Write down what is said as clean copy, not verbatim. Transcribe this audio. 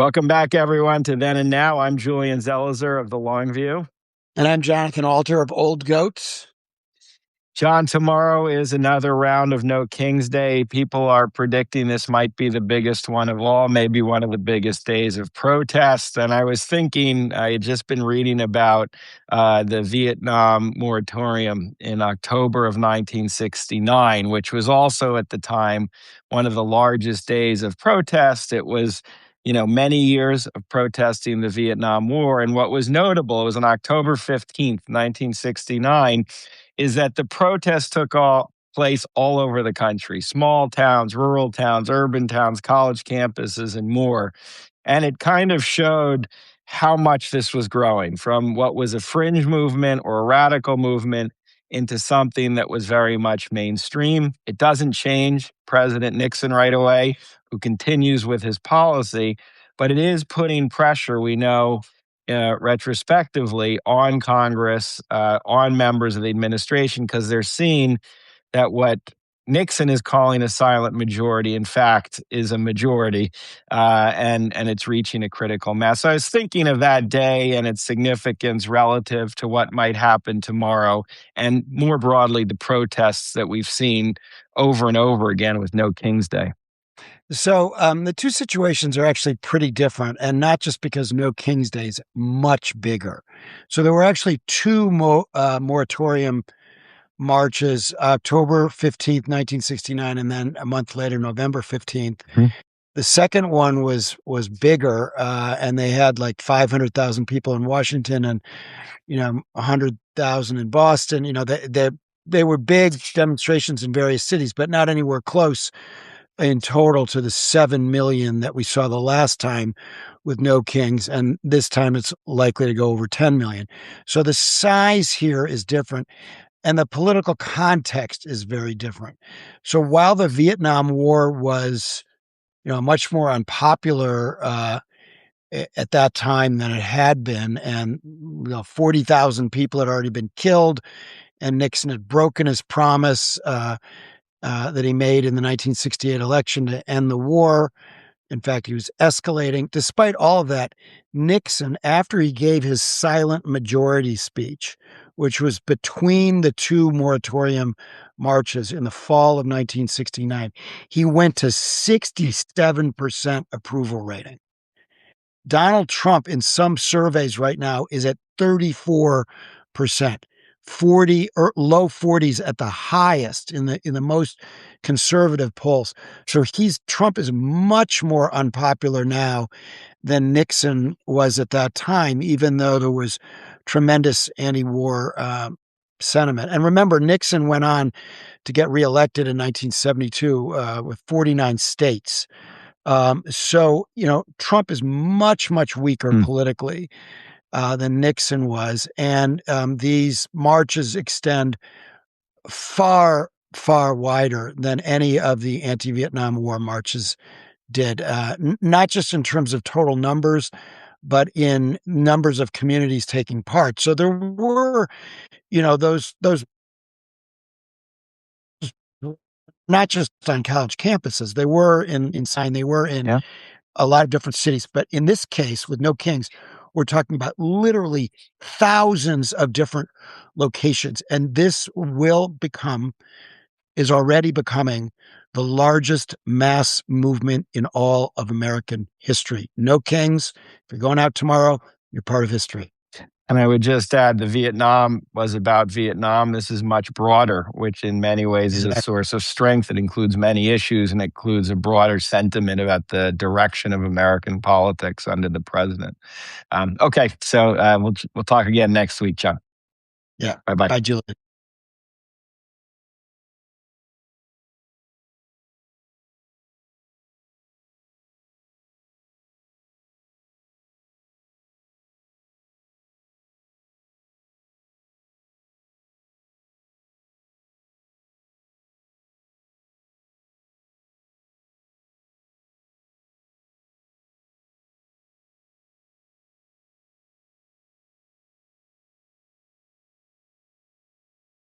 Welcome back, everyone, to Then and Now. I'm Julian Zelizer of The Long View. And I'm Jonathan Alter of Old Goats. John, tomorrow is another round of No King's Day. People are predicting this might be the biggest one of all, maybe one of the biggest days of protest. And I was thinking, I had just been reading about the Vietnam Moratorium in October of 1969, which was also at the time one of the largest days of protest. It was many years of protesting the Vietnam War. And what was notable, it was on October 15th, 1969, is that the protests took place all over the country, small towns, rural towns, urban towns, college campuses, and more. And it kind of showed how much this was growing from what was a fringe movement or a radical movement into something that was very much mainstream. It doesn't change President Nixon right away, who continues with his policy, but it is putting pressure, we know, retrospectively, on Congress, on members of the administration, because they're seeing that what Nixon is calling a silent majority, in fact, is a majority, and it's reaching a critical mass. So I was thinking of that day and its significance relative to what might happen tomorrow, and more broadly, the protests that we've seen over and over again with No King's Day. So the two situations are actually pretty different, and not just because No King's Day is much bigger. So there were actually two moratorium marches, October 15th, 1969, and then a month later, November 15th. The second one was bigger, and they had like 500,000 people in Washington and 100,000 in Boston. They were big demonstrations in various cities, but not anywhere close in total to the 7 million that we saw the last time with No Kings, and this time it's likely to go over 10 million. So the size here is different, and the political context is very different. So while the Vietnam War was, much more unpopular at that time than it had been, and 40,000 people had already been killed, and Nixon had broken his promise that he made in the 1968 election to end the war. In fact, he was escalating. Despite all of that, Nixon, after he gave his silent majority speech, which was between the two moratorium marches in the fall of 1969, he went to 67% approval rating. Donald Trump, in some surveys right now, is at 34%. 40 or low 40s at the highest in the most conservative polls. So Trump is much more unpopular now than Nixon was at that time, even though there was tremendous anti-war sentiment. And remember, Nixon went on to get reelected in 1972 with 49 states. So Trump is much, much weaker politically than Nixon was. And these marches extend far, far wider than any of the anti-Vietnam War marches did, not just in terms of total numbers, but in numbers of communities taking part. So there were, those not just on college campuses, they were in a lot of different cities. But in this case, with No Kings, we're talking about literally thousands of different locations. And this is already becoming the largest mass movement in all of American history. No Kings, if you're going out tomorrow, you're part of history. And I would just add, the Vietnam was about Vietnam. This is much broader, which in many ways is a source of strength. It includes many issues, and it includes a broader sentiment about the direction of American politics under the president. Okay, so we'll talk again next week, John. Yeah. Bye-bye. Bye, Julian.